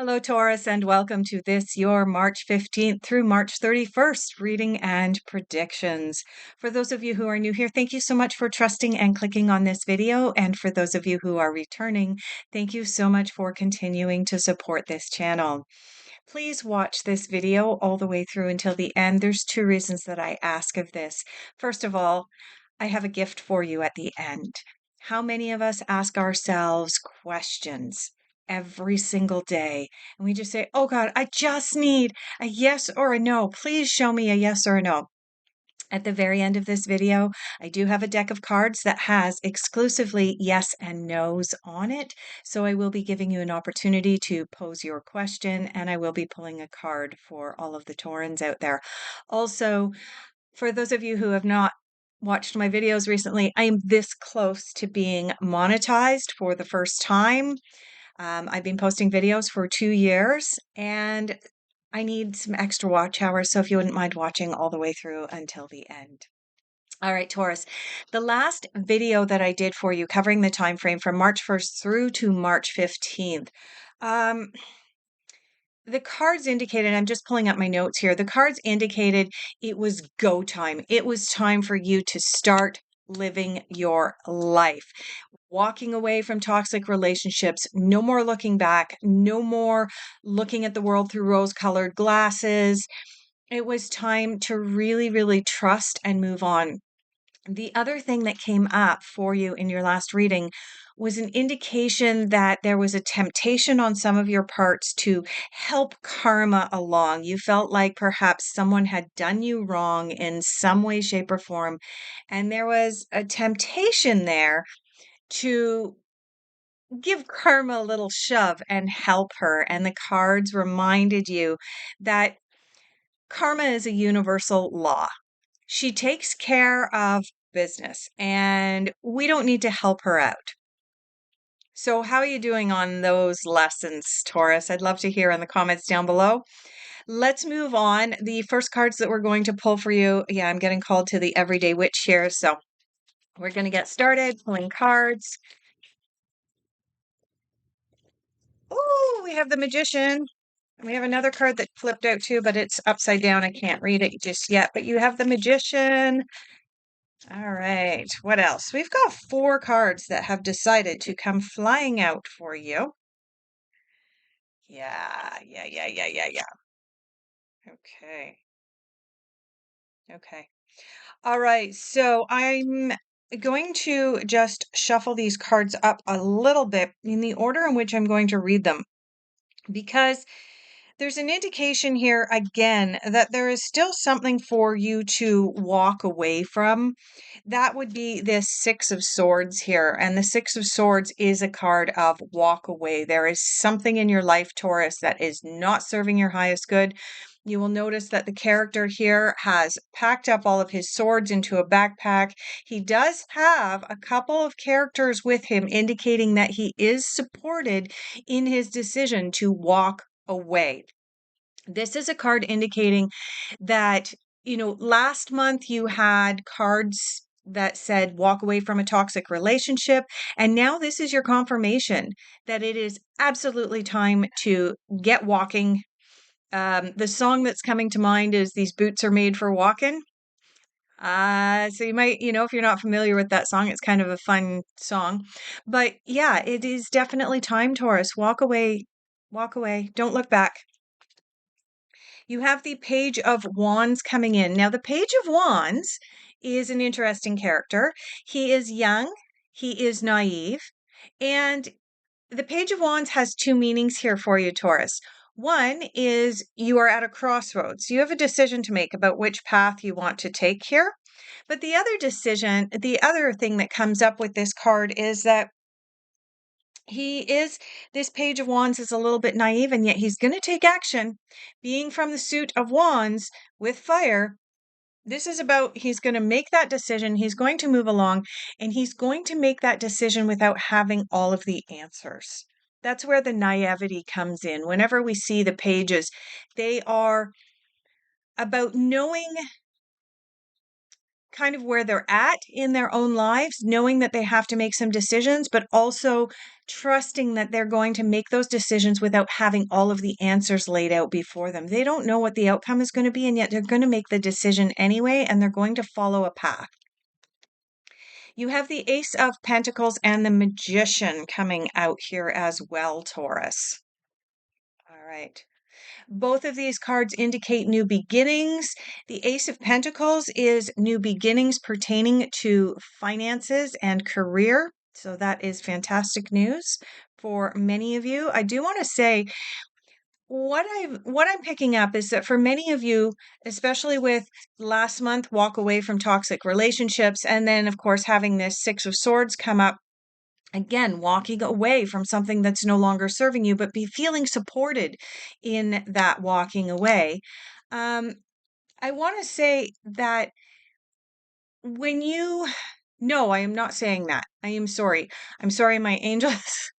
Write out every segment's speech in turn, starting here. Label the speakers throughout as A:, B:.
A: Hello, Taurus, and welcome to this, your March 15th through March 31st reading and predictions. For those of you who are new here, thank you so much for trusting and clicking on this video. And for those of you who are returning, thank you so much for continuing to support this channel. Please watch this video all the way through until the end. There's two reasons that I ask of this. First of all, I have a gift for you at the end. How many of us ask ourselves questions every single day? And we just say, oh God, I just need a yes or a no. Please show me a yes or a no. At the very end of this video, I do have a deck of cards that has exclusively yes and no's on it. So I will be giving you an opportunity to pose your question, and I will be pulling a card for all of the Taurans out there. Also, for those of you who have not watched my videos recently, I am this close to being monetized for the first time. I've been posting videos for 2 years and I need some extra watch hours. So if you wouldn't mind watching all the way through until the end. All right, Taurus. The last video that I did for you covering the time frame from March 1st through to March 15th. The cards indicated, I'm just pulling up my notes here. The cards indicated it was go time. It was time for you to start living your life, walking away from toxic relationships, no more looking back, no more looking at the world through rose-colored glasses. It was time to really, really trust and move on. The other thing that came up for you in your last reading was an indication that there was a temptation on some of your parts to help karma along. You felt like perhaps someone had done you wrong in some way, shape, or form, and there was a temptation there to give karma a little shove and help her. And the cards reminded you that karma is a universal law. She takes care of business and we don't need to help her out. So, how are you doing on those lessons, Taurus? I'd love to hear in the comments down below. Let's move on. The first cards that we're going to pull for you. Yeah, I'm getting called to the everyday witch here. So, we're going to get started pulling cards. Oh, we have the Magician. We have another card that flipped out too, but it's upside down. I can't read it just yet. But you have the Magician. All right. What else? We've got 4 cards that have decided to come flying out for you. Yeah. Okay. Okay. All right. So I'm going to just shuffle these cards up a little bit in the order in which I'm going to read them because there's an indication here again that there is still something for you to walk away from. That would be this Six of Swords here. And the Six of Swords is a card of walk away. There is something in your life, Taurus, that is not serving your highest good. You will notice that the character here has packed up all of his swords into a backpack. He does have a couple of characters with him, indicating that he is supported in his decision to walk away. This is a card indicating that, last month you had cards that said walk away from a toxic relationship. And now this is your confirmation that it is absolutely time to get walking. The song that's coming to mind is These Boots Are Made for Walking. So you might, if you're not familiar with that song, it's kind of a fun song. But yeah, it is definitely time, Taurus. Walk away. Walk away. Don't look back. You have the Page of Wands coming in. Now, the Page of Wands is an interesting character. He is young, he is naive, and the Page of Wands has 2 meanings here for you, Taurus. One is you are at a crossroads. You have a decision to make about which path you want to take here. But the other thing that comes up with this card is that this Page of Wands is a little bit naive, and yet he's going to take action. Being from the suit of Wands with fire, this is about he's going to make that decision. He's going to move along, and he's going to make that decision without having all of the answers. That's where the naivety comes in. Whenever we see the pages, they are about knowing kind of where they're at in their own lives, knowing that they have to make some decisions, but also trusting that they're going to make those decisions without having all of the answers laid out before them. They don't know what the outcome is going to be, and yet they're going to make the decision anyway, and they're going to follow a path. You have the Ace of Pentacles and the Magician coming out here as well, Taurus. All right. Both of these cards indicate new beginnings. The Ace of Pentacles is new beginnings pertaining to finances and career. So that is fantastic news for many of you. I do want to say what I'm picking up is that for many of you, especially with last month walk away from toxic relationships, and then of course having this Six of Swords come up, again, walking away from something that's no longer serving you, but be feeling supported in that walking away. Um, I want to say that when you, no, I am not saying that. I am sorry. I'm sorry, my angels.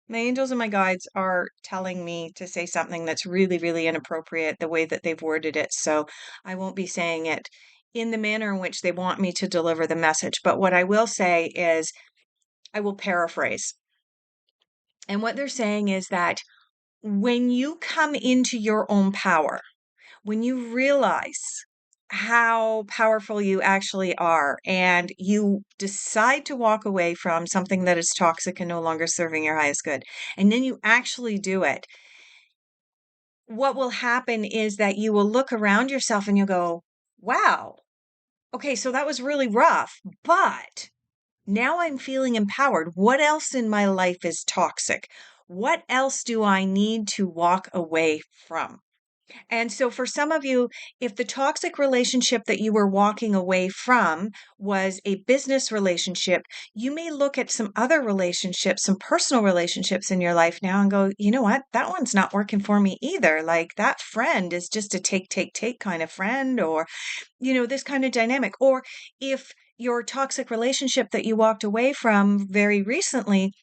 A: My angels and my guides are telling me to say something that's really, really inappropriate the way that they've worded it. So I won't be saying it in the manner in which they want me to deliver the message. But what I will say is, I will paraphrase. And what they're saying is that when you come into your own power, when you realize how powerful you actually are, and you decide to walk away from something that is toxic and no longer serving your highest good, and then you actually do it, what will happen is that you will look around yourself and you'll go, wow, okay, so that was really rough, but now I'm feeling empowered. What else in my life is toxic? What else do I need to walk away from? And so, for some of you, if the toxic relationship that you were walking away from was a business relationship, you may look at some other relationships, some personal relationships in your life now and go, you know what? That one's not working for me either. Like that friend is just a take, take, take kind of friend, or, this kind of dynamic. Or if your toxic relationship that you walked away from very recently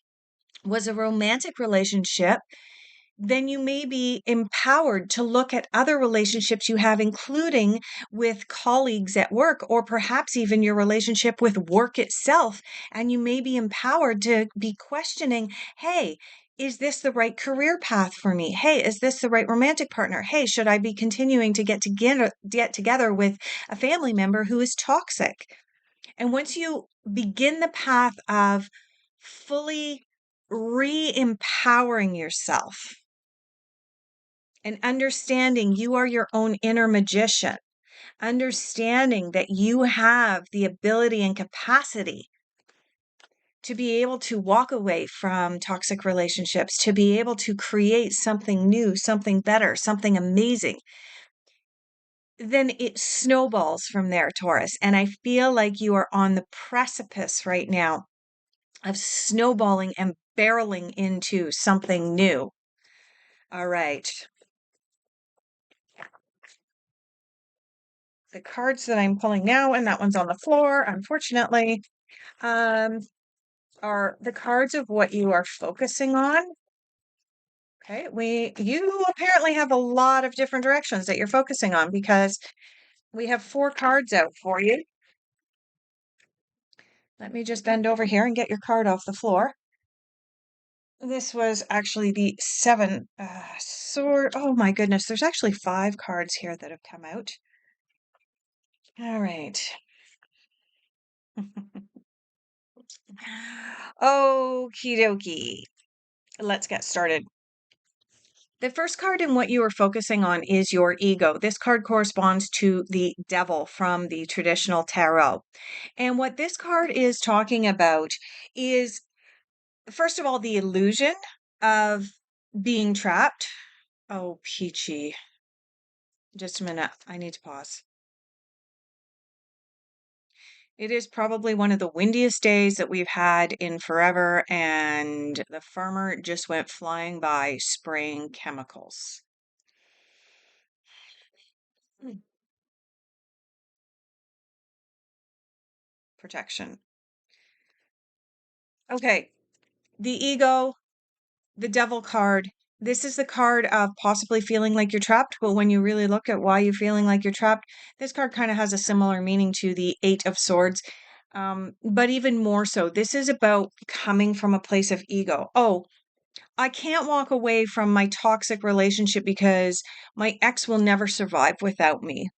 A: was a romantic relationship, then you may be empowered to look at other relationships you have, including with colleagues at work, or perhaps even your relationship with work itself. And you may be empowered to be questioning, hey, is this the right career path for me? Hey, is this the right romantic partner? Hey, should I be continuing to get together with a family member who is toxic? And once you begin the path of fully re-empowering yourself and understanding you are your own inner magician, understanding that you have the ability and capacity to be able to walk away from toxic relationships, to be able to create something new, something better, something amazing, then it snowballs from there, Taurus. And I feel like you are on the precipice right now of snowballing and barreling into something new. All right. The cards that I'm pulling now, and that one's on the floor, unfortunately, um, are the cards of what you are focusing on. Okay, you apparently have a lot of different directions that you're focusing on, because we have 4 cards out for you. Let me just bend over here and get your card off the floor. This was actually the 7 sword. Oh my goodness, there's actually 5 cards here that have come out. All right. Okie dokie. Let's get started. The first card in what you are focusing on is your ego. This card corresponds to the devil from the traditional tarot. And what this card is talking about is, first of all, the illusion of being trapped. Oh, Peachy. Just a minute. I need to pause. It is probably one of the windiest days that we've had in forever, and the farmer just went flying by spraying chemicals. Hmm. Protection. Okay, the ego, the devil card. This is the card of possibly feeling like you're trapped, but when you really look at why you're feeling like you're trapped, this card kind of has a similar meaning to the Eight of Swords. But even more so, this is about coming from a place of ego. Oh, I can't walk away from my toxic relationship because my ex will never survive without me.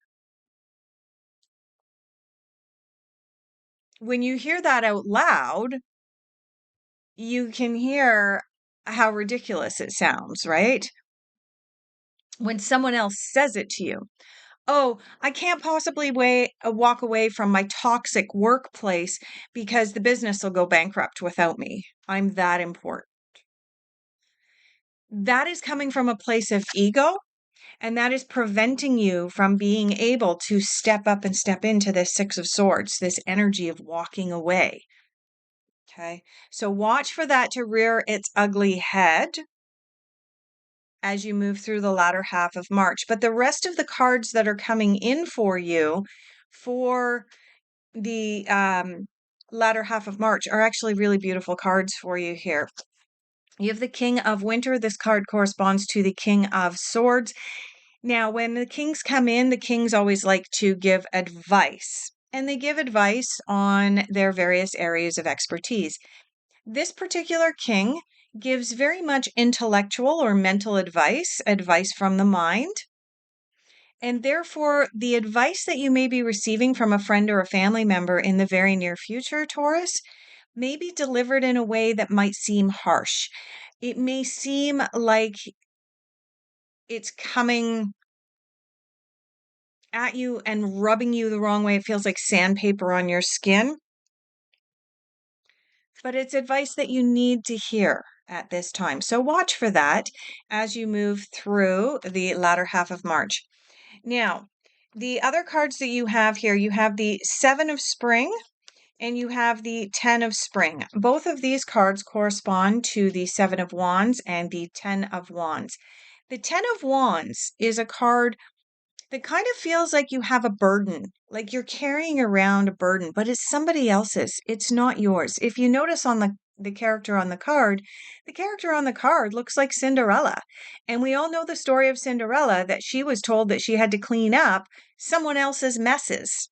A: When you hear that out loud, you can hear how ridiculous it sounds, right? When someone else says it to you. Oh, I can't possibly walk away from my toxic workplace because the business will go bankrupt without me. I'm that important. That is coming from a place of ego, and that is preventing you from being able to step up and step into this Six of Swords, this energy of walking away. Okay. So watch for that to rear its ugly head as you move through the latter half of March. But the rest of the cards that are coming in for you for the latter half of March are actually really beautiful cards for you here. You have the King of Winter. This card corresponds to the King of Swords. Now, when the kings come in, the kings always like to give advice, and they give advice on their various areas of expertise. This particular king gives very much intellectual or mental advice, advice from the mind. And therefore, the advice that you may be receiving from a friend or a family member in the very near future, Taurus, may be delivered in a way that might seem harsh. It may seem like it's coming at you and rubbing you the wrong way. It feels like sandpaper on your skin. But it's advice that you need to hear at this time. So watch for that as you move through the latter half of March. Now, the other cards that you have here, you have the Seven of Spring and you have the 10 of Spring. Both of these cards correspond to the Seven of Wands and the 10 of Wands. The 10 of Wands is a card that kind of feels like you have a burden, like you're carrying around a burden, but it's somebody else's. It's not yours. If you notice on the character on the character on the card looks like Cinderella. And we all know the story of Cinderella, that she was told that she had to clean up someone else's messes.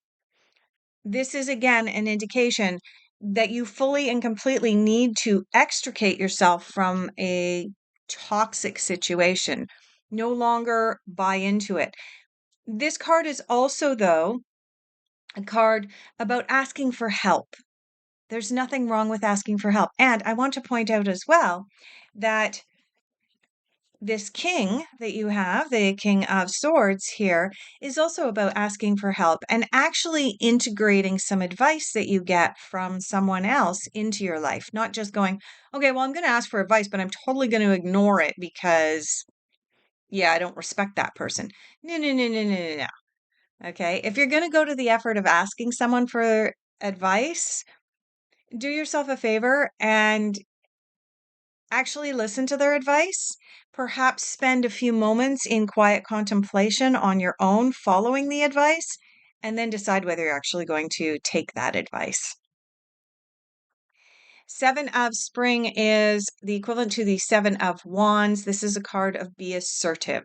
A: This is again an indication that you fully and completely need to extricate yourself from a toxic situation. No longer buy into it. This card is also, though, a card about asking for help. There's nothing wrong with asking for help. And I want to point out as well that this king that you have, the King of Swords here, is also about asking for help and actually integrating some advice that you get from someone else into your life. Not just going, okay, well, I'm going to ask for advice, but I'm totally going to ignore it because, yeah, I don't respect that person. No, no, no, no, no, no, no. Okay. If you're going to go to the effort of asking someone for advice, do yourself a favor and actually listen to their advice. Perhaps spend a few moments in quiet contemplation on your own following the advice, and then decide whether you're actually going to take that advice. Seven of Spring is the equivalent to the Seven of Wands. This is a card of be assertive.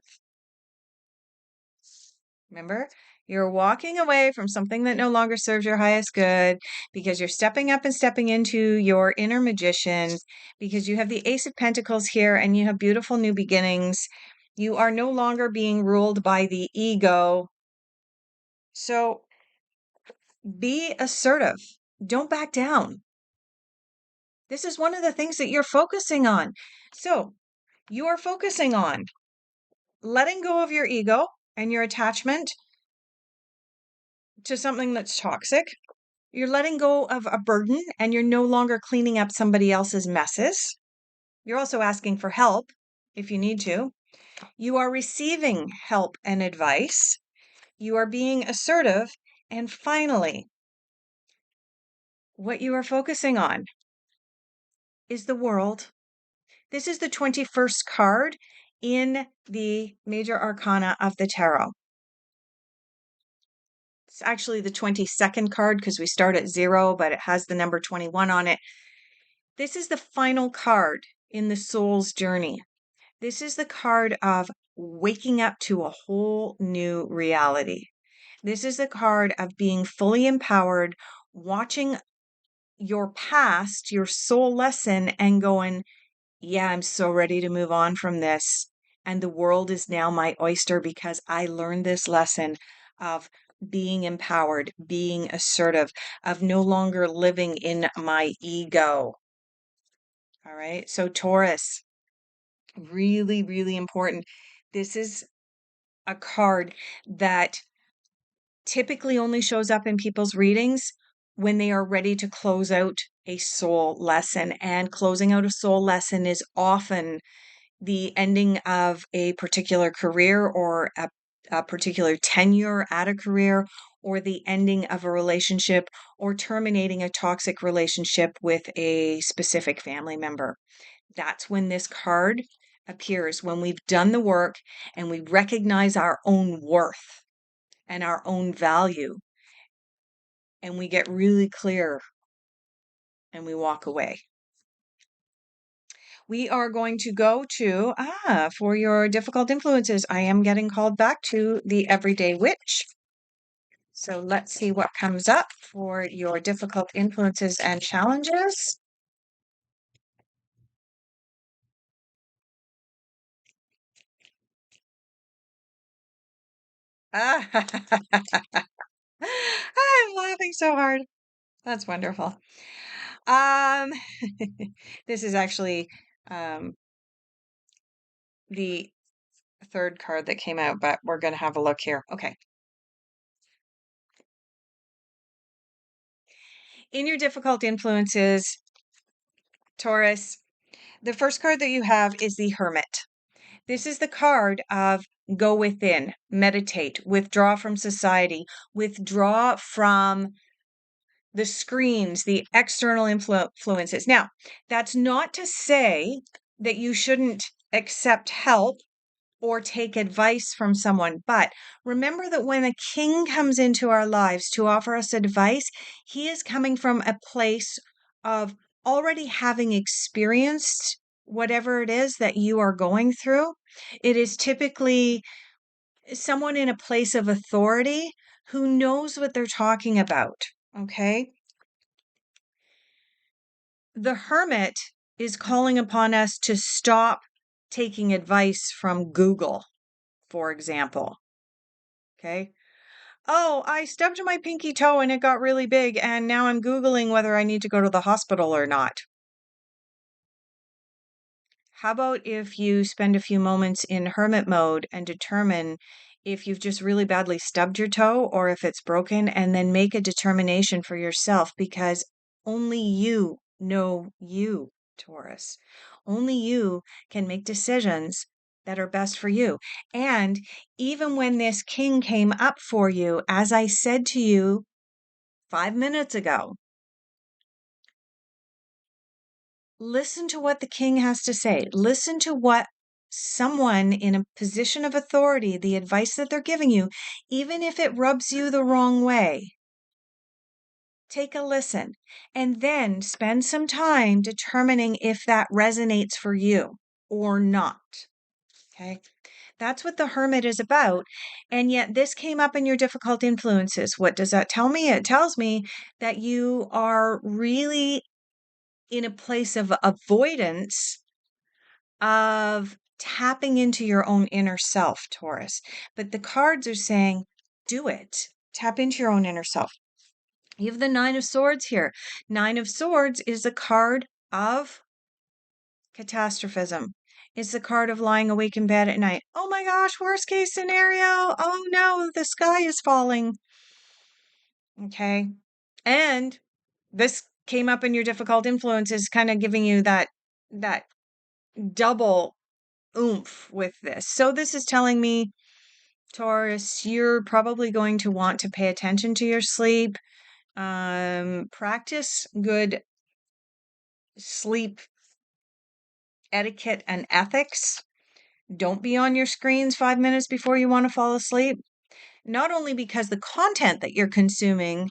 A: Remember, you're walking away from something that no longer serves your highest good because you're stepping up and stepping into your inner magician, because you have the Ace of Pentacles here and you have beautiful new beginnings. You are no longer being ruled by the ego. So be assertive. Don't back down. This is one of the things that you're focusing on. So you are focusing on letting go of your ego and your attachment to something that's toxic. You're letting go of a burden and you're no longer cleaning up somebody else's messes. You're also asking for help if you need to. You are receiving help and advice. You are being assertive. And finally, what you are focusing on is the world. This is the 21st card in the major arcana of the tarot. It's actually the 22nd card because we start at 0, but it has the number 21 on it. This is the final card in the soul's journey. This is the card of waking up to a whole new reality. This is the card of being fully empowered, watching your past, your soul lesson, and going, yeah, I'm so ready to move on from this. And the world is now my oyster because I learned this lesson of being empowered, being assertive, of no longer living in my ego. All right. So, Taurus, really, really important. This is a card that typically only shows up in people's readings when they are ready to close out a soul lesson. And closing out a soul lesson is often the ending of a particular career or a particular tenure at a career, or the ending of a relationship, or terminating a toxic relationship with a specific family member. That's when this card appears, when we've done the work and we recognize our own worth and our own value, and we get really clear and we walk away. We are going to go to, for your difficult influences, I am getting called back to the Everyday Witch. So let's see what comes up for your difficult influences and challenges. Ah, I'm laughing so hard. That's wonderful. Um, this is actually um, the third card that came out, but we're going to have a look here. Okay. In your difficult influences, Taurus, the first card that you have is the Hermit. This is the card of go within, meditate, withdraw from society, withdraw from the screens, the external influences. Now, that's not to say that you shouldn't accept help or take advice from someone. But remember that when a king comes into our lives to offer us advice, he is coming from a place of already having experienced whatever it is that you are going through. It is typically someone in a place of authority who knows what they're talking about. Okay. The hermit is calling upon us to stop taking advice from Google, for example. Okay. Oh, I stubbed my pinky toe and it got really big, and now I'm Googling whether I need to go to the hospital or not. How about if you spend a few moments in hermit mode and determine if you've just really badly stubbed your toe or if it's broken, and then make a determination for yourself, because only you know you, Taurus. Only you can make decisions that are best for you. And even when this king came up for you, as I said to you 5 minutes ago, listen to what the king has to say. Listen to what someone in a position of authority, the advice that they're giving you, even if it rubs you the wrong way. Take a listen and then spend some time determining if that resonates for you or not. Okay. That's what the hermit is about. And yet, this came up in your difficult influences. What does that tell me? It tells me that you are really in a place of avoidance of tapping into your own inner self, Taurus. But the cards are saying, do it. Tap into your own inner self. You have the Nine of Swords here. Nine of Swords is the card of catastrophism. It's the card of lying awake in bed at night. Oh my gosh, worst case scenario. Oh no, the sky is falling. Okay. And this came up in your difficult influences, kind of giving you that double oomph with this. So this is telling me, Taurus, you're probably going to want to pay attention to your sleep. Practice good sleep etiquette and ethics. Don't be on your screens 5 minutes before you want to fall asleep. Not only because the content that you're consuming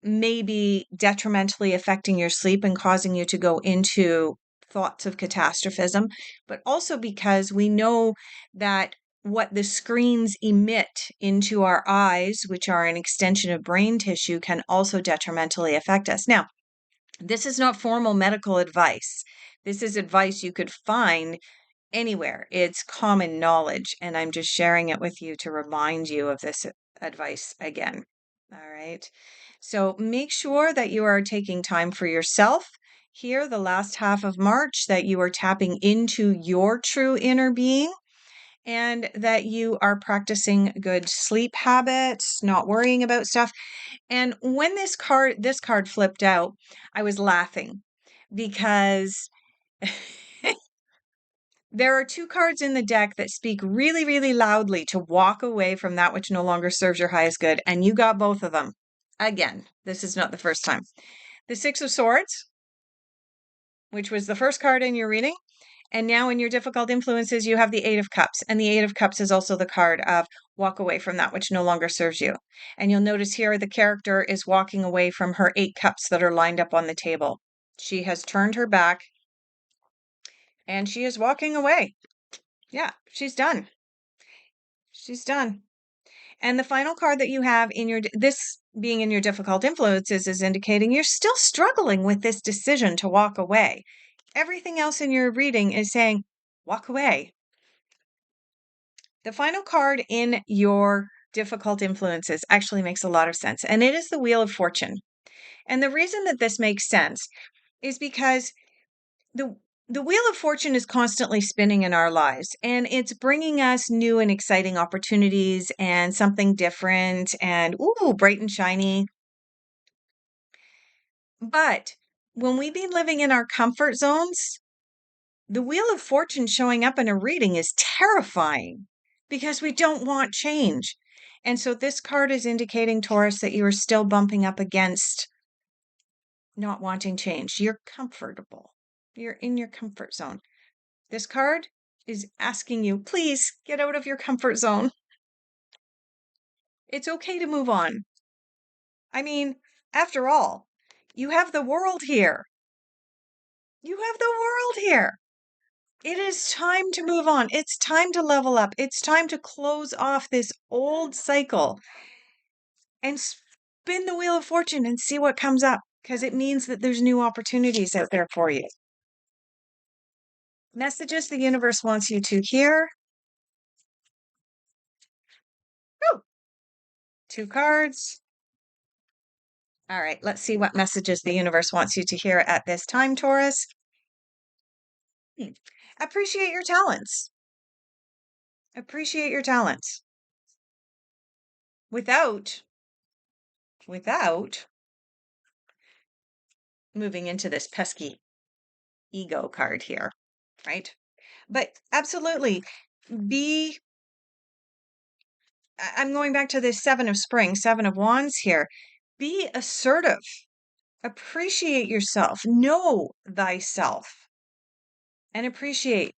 A: may be detrimentally affecting your sleep and causing you to go into thoughts of catastrophism, but also because we know that what the screens emit into our eyes, which are an extension of brain tissue, can also detrimentally affect us. Now, this is not formal medical advice. This is advice you could find anywhere. It's common knowledge, and I'm just sharing it with you to remind you of this advice again. All right. So make sure that you are taking time for yourself here, the last half of March, that you are tapping into your true inner being, and that you are practicing good sleep habits, not worrying about stuff. And when this card flipped out, I was laughing because there are two cards in the deck that speak really, really loudly to walk away from that which no longer serves your highest good. And you got both of them. Again, this is not the first time. The Six of Swords, which was the first card in your reading. And now in your difficult influences, you have the Eight of Cups. And the Eight of Cups is also the card of walk away from that which no longer serves you. And you'll notice here the character is walking away from her 8 cups that are lined up on the table. She has turned her back and she is walking away. Yeah, she's done. She's done. And the final card that you have in this being in your difficult influences is indicating you're still struggling with this decision to walk away. Everything else in your reading is saying, walk away. The final card in your difficult influences actually makes a lot of sense, and it is the Wheel of Fortune. And the reason that this makes sense is because the the Wheel of Fortune is constantly spinning in our lives, and it's bringing us new and exciting opportunities and something different and bright and shiny. But when we've been living in our comfort zones, the Wheel of Fortune showing up in a reading is terrifying because we don't want change. And so this card is indicating, Taurus, that you are still bumping up against not wanting change. You're comfortable. You're in your comfort zone. This card is asking you, please get out of your comfort zone. It's okay to move on. I mean, after all, you have the world here. You have the world here. It is time to move on. It's time to level up. It's time to close off this old cycle and spin the Wheel of Fortune and see what comes up, because it means that there's new opportunities out there for you. Messages the universe wants you to hear. Woo! 2 cards. All right, let's see what messages the universe wants you to hear at this time, Taurus. Appreciate your talents. Appreciate your talents. Without moving into this pesky ego card here, right? But absolutely I'm going back to this 7 of Spring, 7 of Wands here. Be assertive. Appreciate yourself. Know thyself. And appreciate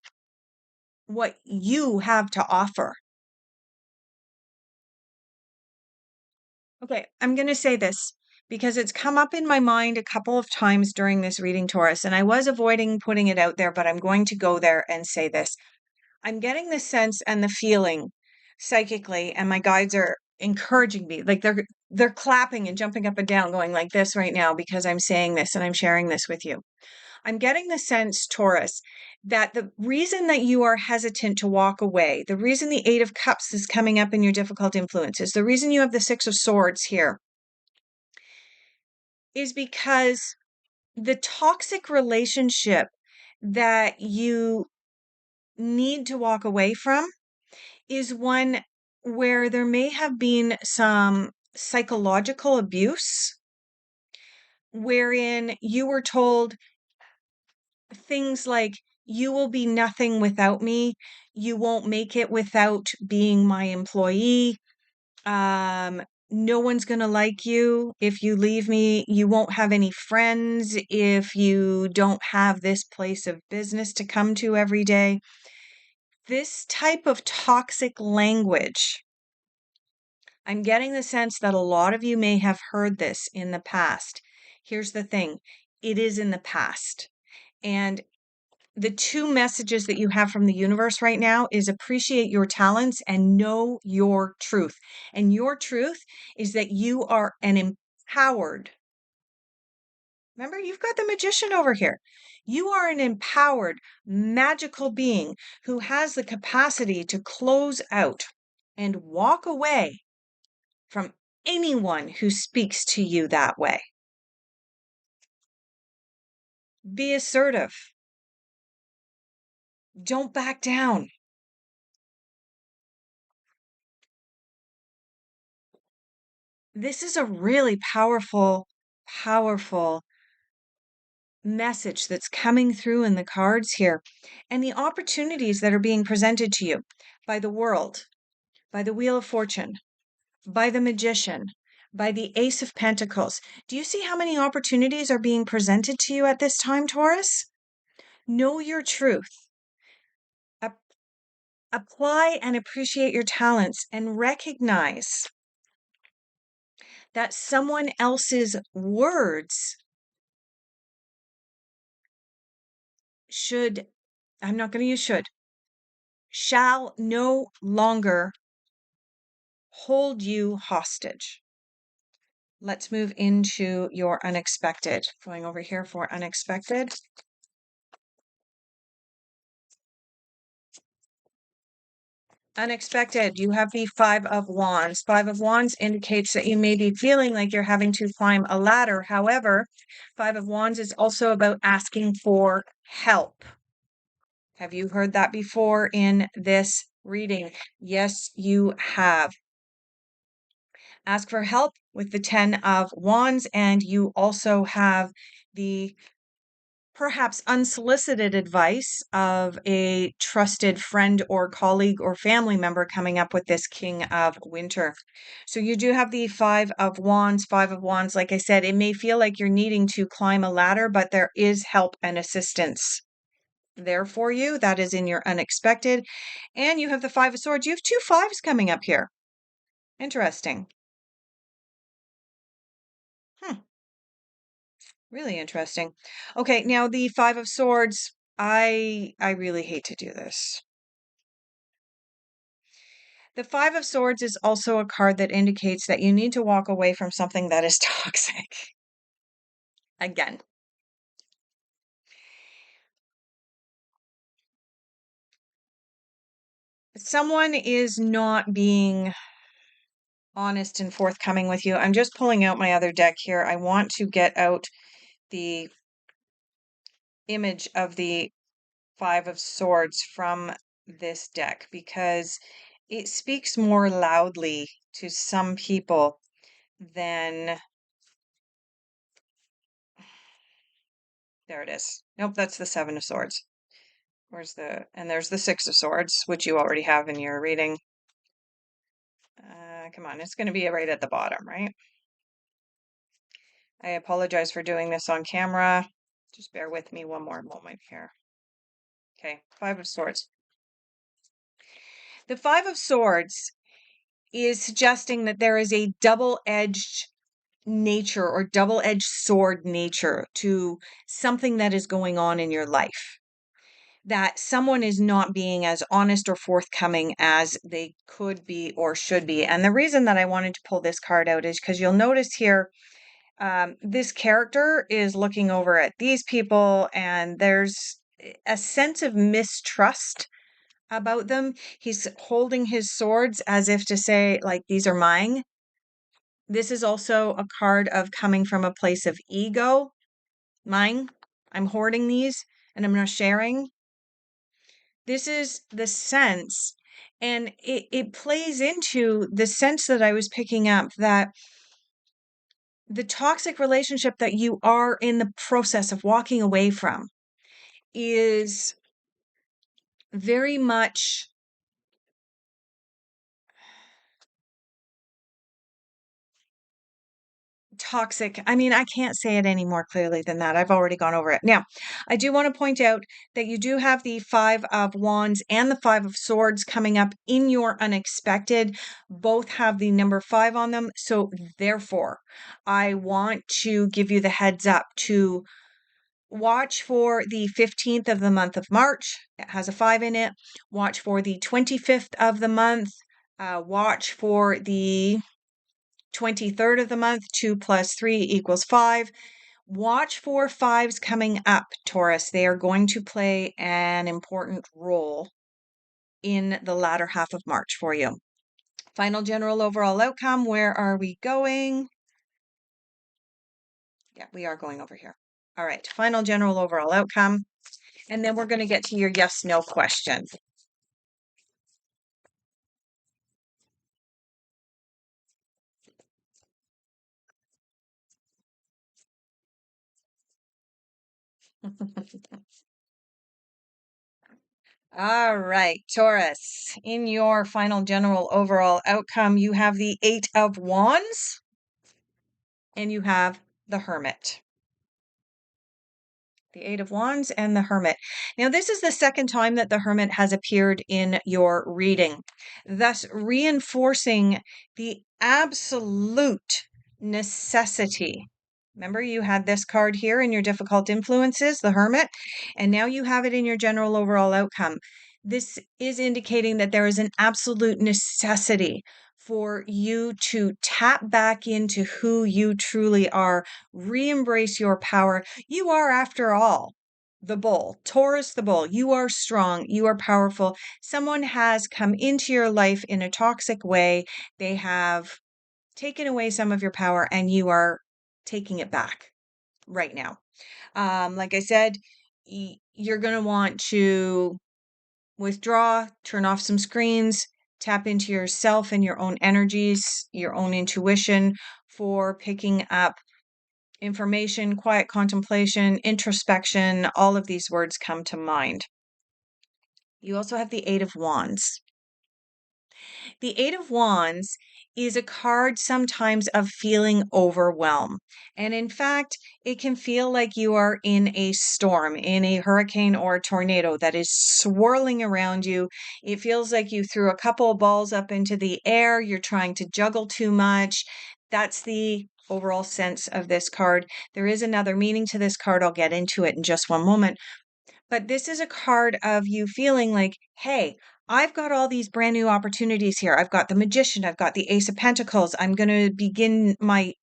A: what you have to offer. Okay, I'm going to say this because it's come up in my mind a couple of times during this reading, Taurus, and I was avoiding putting it out there, but I'm going to go there and say this. I'm getting the sense and the feeling psychically, and my guides are encouraging me. Like they're clapping and jumping up and down, going like this right now because I'm saying this and I'm sharing this with you. I'm getting the sense, Taurus, that the reason that you are hesitant to walk away, the reason the 8 of Cups is coming up in your difficult influences, the reason you have the 6 of Swords here is because the toxic relationship that you need to walk away from is one where there may have been some psychological abuse, wherein you were told things like, you will be nothing without me. You won't make it without being my employee. No one's going to like you if you leave me. You won't have any friends if you don't have this place of business to come to every day. This type of toxic language, I'm getting the sense that a lot of you may have heard this in the past. Here's the thing. It is in the past. And the two messages that you have from the universe right now is appreciate your talents and know your truth. And your truth is that you are an empowered. Remember, you've got the magician over here. You are an empowered, magical being who has the capacity to close out and walk away from anyone who speaks to you that way. Be assertive. Don't back down. This is a really powerful message that's coming through in the cards here. And the opportunities that are being presented to you by the world, by the Wheel of Fortune, by the Magician, by the Ace of Pentacles. Do you see how many opportunities are being presented to you at this time, Taurus? Know your truth. Apply and appreciate your talents and recognize that someone else's words should, I'm not going to use should, shall no longer hold you hostage. Let's move into your unexpected. Going over here for unexpected. Unexpected, you have the Five of Wands. Five of Wands indicates that you may be feeling like you're having to climb a ladder. However, Five of Wands is also about asking for help. Have you heard that before in this reading? Yes, you have. Ask for help with the Ten of Wands, and you also have the perhaps unsolicited advice of a trusted friend or colleague or family member coming up with this King of Winter. So you do have the Five of Wands. Five of Wands, like I said, it may feel like you're needing to climb a ladder, but there is help and assistance there for you. That is in your unexpected. And you have the Five of Swords. You have two fives coming up here. Interesting. Really interesting. Okay, now the Five of Swords. I really hate to do this. The Five of Swords is also a card that indicates that you need to walk away from something that is toxic. Again. Someone is not being honest and forthcoming with you. I'm just pulling out my other deck here. I want to get out the image of the Five of Swords from this deck because it speaks more loudly to some people than. There it is. Nope, that's the Seven of Swords. And there's the Six of Swords, which you already have in your reading. Come on, it's going to be right at the bottom, right? I apologize for doing this on camera. Just bear with me one more moment here. Okay, Five of Swords. The Five of Swords is suggesting that there is a double-edged nature or double-edged sword nature to something that is going on in your life. That someone is not being as honest or forthcoming as they could be or should be. And the reason that I wanted to pull this card out is because you'll notice here, this character is looking over at these people, and there's a sense of mistrust about them. He's holding his swords as if to say, like, these are mine. This is also a card of coming from a place of ego. Mine. I'm hoarding these and I'm not sharing. This is the sense, and it plays into the sense that I was picking up that the toxic relationship that you are in the process of walking away from is very much toxic. I mean, I can't say it any more clearly than that. I've already gone over it. Now, I do want to point out that you do have the Five of Wands and the Five of Swords coming up in your unexpected. Both have the number 5 on them. So, therefore, I want to give you the heads up to Watch for the 15th of the month of March. It has a 5 in it. Watch for the 25th of the month. Watch for the 23rd of the month. 2 plus 3 equals 5. Watch for 5s coming up, Taurus. They are going to play an important role in the latter half of March for you. Final general overall outcome. Where are we going? Yeah, we are going over here. All right. Final general overall outcome. And then we're going to get to your yes, no question. All right, Taurus, in your final general overall outcome, you have the 8 of Wands and you have the Hermit. The 8 of Wands and the Hermit. Now, this is the second time that the Hermit has appeared in your reading, thus reinforcing the absolute necessity. Remember, you had this card here in your difficult influences, the Hermit, and now you have it in your general overall outcome. This is indicating that there is an absolute necessity for you to tap back into who you truly are, re-embrace your power. You are, after all, the bull, Taurus the bull. You are strong. You are powerful. Someone has come into your life in a toxic way. They have taken away some of your power and you are taking it back right now. Like I said, you're going to want to withdraw, turn off some screens, tap into yourself and your own energies, your own intuition for picking up information, quiet contemplation, introspection. All of these words come to mind. You also have the 8 of Wands. The 8 of Wands is a card sometimes of feeling overwhelmed. And in fact, it can feel like you are in a storm, in a hurricane or a tornado that is swirling around you. It feels like you threw a couple of balls up into the air. You're trying to juggle too much. That's the overall sense of this card. There is another meaning to this card. I'll get into it in just one moment. But this is a card of you feeling like, hey, I've got all these brand new opportunities here. I've got the Magician, I've got the Ace of Pentacles. I'm going to begin my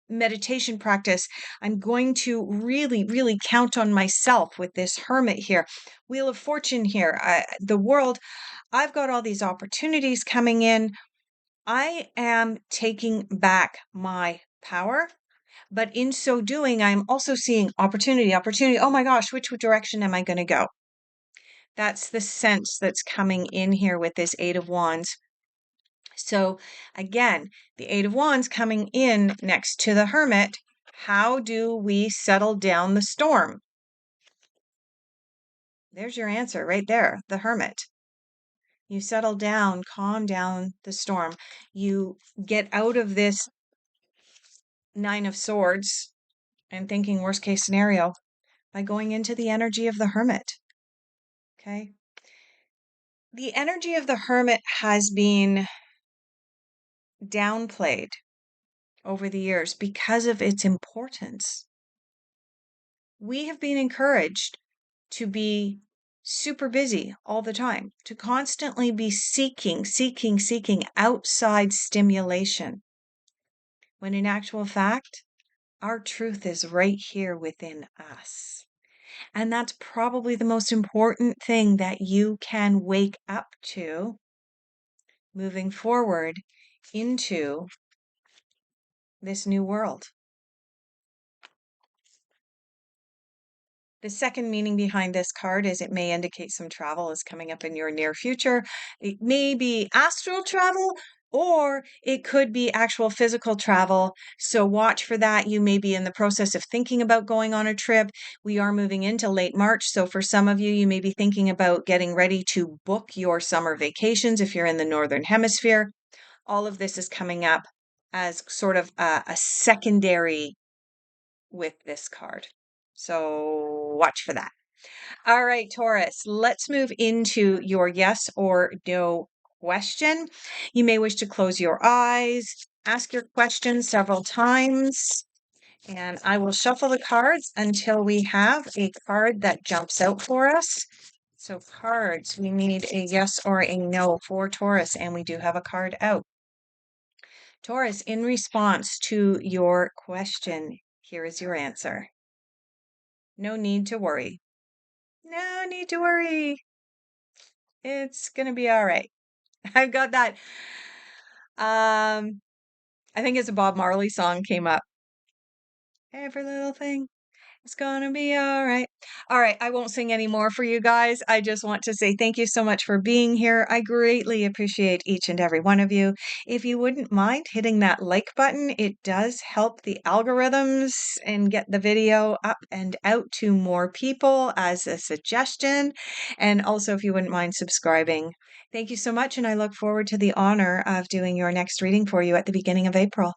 A: meditation practice. I'm going to really, really count on myself with this Hermit here. Wheel of Fortune here. The world, I've got all these opportunities coming in. I am taking back my power. But in so doing, I'm also seeing opportunity. Oh my gosh, which direction am I going to go? That's the sense that's coming in here with this 8 of Wands. So again, the 8 of Wands coming in next to the Hermit. How do we settle down the storm? There's your answer right there, the Hermit. You settle down, calm down the storm. You get out of this 9 of Swords and thinking worst case scenario by going into the energy of the Hermit. Okay. The energy of the Hermit has been downplayed over the years because of its importance. We have been encouraged to be super busy all the time, to constantly be seeking outside stimulation. When in actual fact, our truth is right here within us. And that's probably the most important thing that you can wake up to moving forward into this new world. The second meaning behind this card is it may indicate some travel is coming up in your near future. It may be astral travel or it could be actual physical travel. So watch for that. You may be in the process of thinking about going on a trip. We are moving into late March. So for some of you, you may be thinking about getting ready to book your summer vacations if you're in the Northern Hemisphere. All of this is coming up as sort of a secondary with this card. So watch for that. All right, Taurus, let's move into your yes or no question. You may wish to close your eyes, ask your question several times. And I will shuffle the cards until we have a card that jumps out for us. So cards, we need a yes or a no for Taurus, and we do have a card out. Taurus, in response to your question, here is your answer. No need to worry. No need to worry. It's going to be all right. I've got that. I think it's a Bob Marley song came up. Every little thing. It's gonna be all right. All right, I won't sing any more for you guys. I just want to say thank you so much for being here. I greatly appreciate each and every one of you. If you wouldn't mind hitting that like button, it does help the algorithms and get the video up and out to more people as a suggestion. And also, if you wouldn't mind subscribing. Thank you so much, and I look forward to the honor of doing your next reading for you at the beginning of April.